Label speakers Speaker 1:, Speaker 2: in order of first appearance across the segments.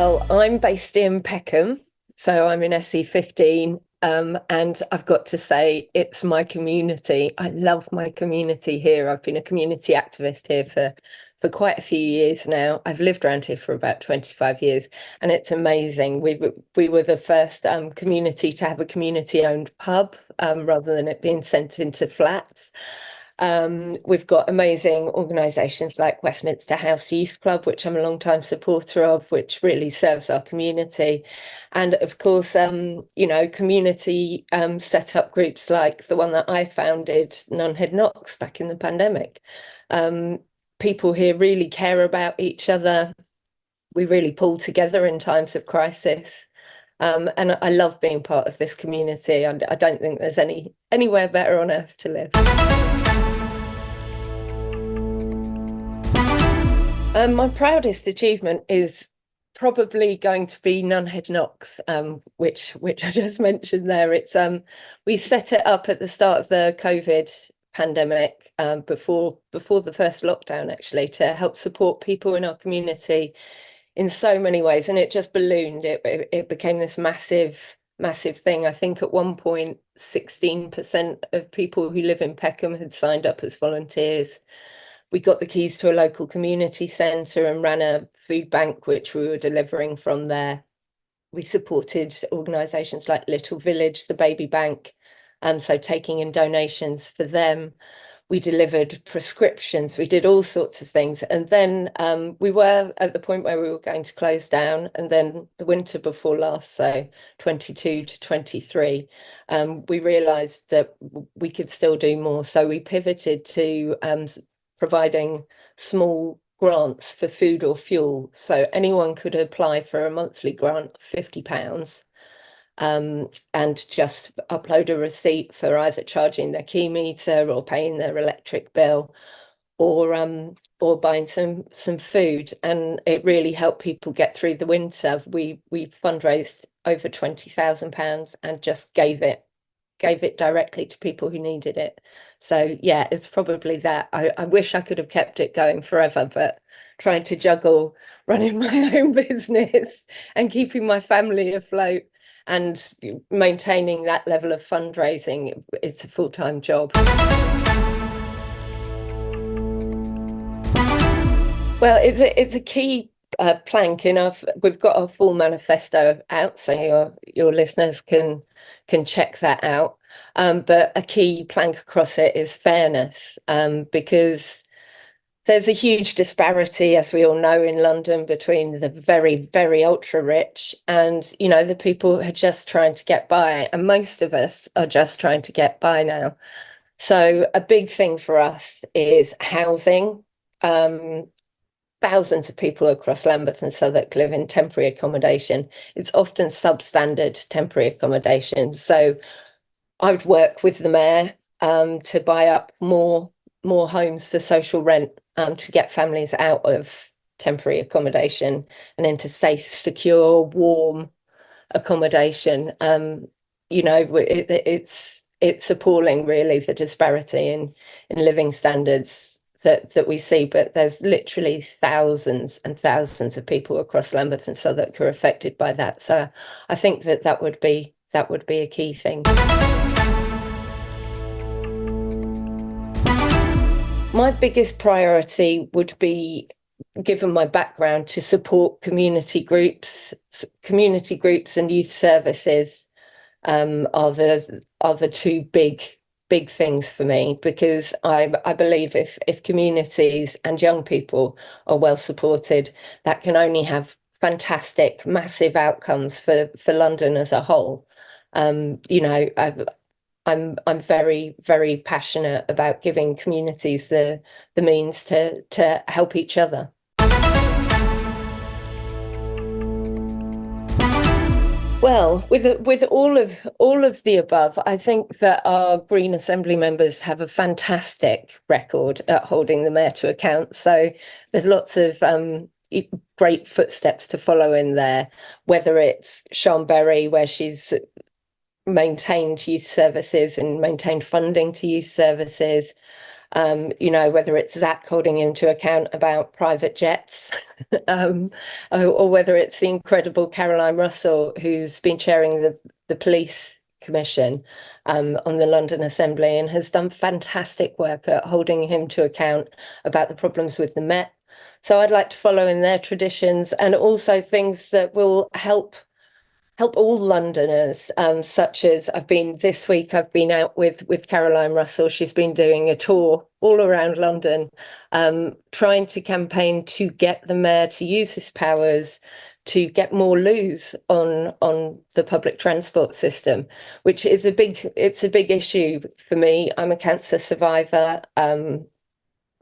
Speaker 1: Well, I'm based in Peckham, so I'm in SE15, and I've got to say it's my community. I love my community here. I've been a community activist here for quite a few years now. I've lived around here for about 25 years, and it's amazing. We were the first community to have a community-owned pub, rather than it being sent into flats. We've got amazing organisations like Westminster House Youth Club, which I'm a long-time supporter of, which really serves our community. And of course, community set up groups like the one that I founded, Nunhead Knocks, back in the pandemic. People here really care about each other. We really pull together in times of crisis. And I love being part of this community. I don't think there's anywhere better on earth to live. My proudest achievement is probably going to be Nunhead Knocks, which I just mentioned there. It's we set it up at the start of the COVID pandemic, before the first lockdown, actually, to help support people in our community in so many ways, and it just ballooned. It became this massive thing. I think at one point 16% of people who live in Peckham had signed up as volunteers. We got the keys to a local community centre and ran a food bank, which we were delivering from there. We supported organisations like Little Village, the Baby Bank, so taking in donations for them. We delivered prescriptions, we did all sorts of things. And then we were at the point where we were going to close down. And then the winter before last, so 22 to 23, we realised that we could still do more. So we pivoted to providing small grants for food or fuel. So anyone could apply for a monthly grant of £50, and just upload a receipt for either charging their key meter or paying their electric bill, or buying some food. And it really helped people get through the winter. We fundraised over £20,000 and just gave it directly to people who needed it. So yeah, it's probably that. I wish I could have kept it going forever, but trying to juggle running my own business and keeping my family afloat and maintaining that level of fundraising, it's a full-time job. Well, it's a key plank enough. We've got a full manifesto out, so your listeners can check that out. But a key plank across it is fairness, because there's a huge disparity, as we all know, in London between the very, very ultra rich and, the people who are just trying to get by. And most of us are just trying to get by now. So a big thing for us is housing. Thousands of people across Lambeth and Southwark live in temporary accommodation. It's often substandard temporary accommodation. So I would work with the mayor to buy up more homes for social rent, to get families out of temporary accommodation and into safe, secure, warm accommodation. It's appalling, really, the disparity in living standards that we see, but there's literally thousands and thousands of people across Lambeth and Southwark who are affected by that. So I think that would be a key thing. My biggest priority would be, given my background, to support community groups and youth services. Are the two big things for me, because I believe if communities and young people are well supported, that can only have fantastic, massive outcomes for London as a whole. I'm very, very passionate about giving communities the means to help each other. Well, with all of the above, I think that our Green Assembly members have a fantastic record at holding the mayor to account. So there's lots of great footsteps to follow in there, whether it's Sian Berry, where she's maintained youth services and maintained funding to youth services, Whether it's Zach holding him to account about private jets, or whether it's the incredible Caroline Russell, who's been chairing the police commission on the London Assembly and has done fantastic work at holding him to account about the problems with the Met. So I'd like to follow in their traditions, and also things that will help all Londoners, such as this week I've been out with Caroline Russell. She's been doing a tour all around London, trying to campaign to get the mayor to use his powers to get more loos on the public transport system, which is a big issue for me. I'm a cancer survivor.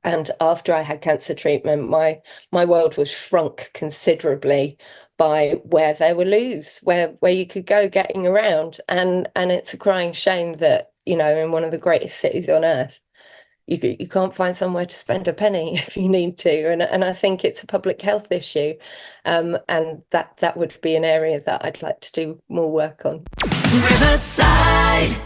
Speaker 1: And after I had cancer treatment, my world was shrunk considerably by where there were loos, where you could go getting around. And it's a crying shame that, in one of the greatest cities on earth, you can't find somewhere to spend a penny if you need to. And I think it's a public health issue. And that would be an area that I'd like to do more work on.
Speaker 2: Riverside.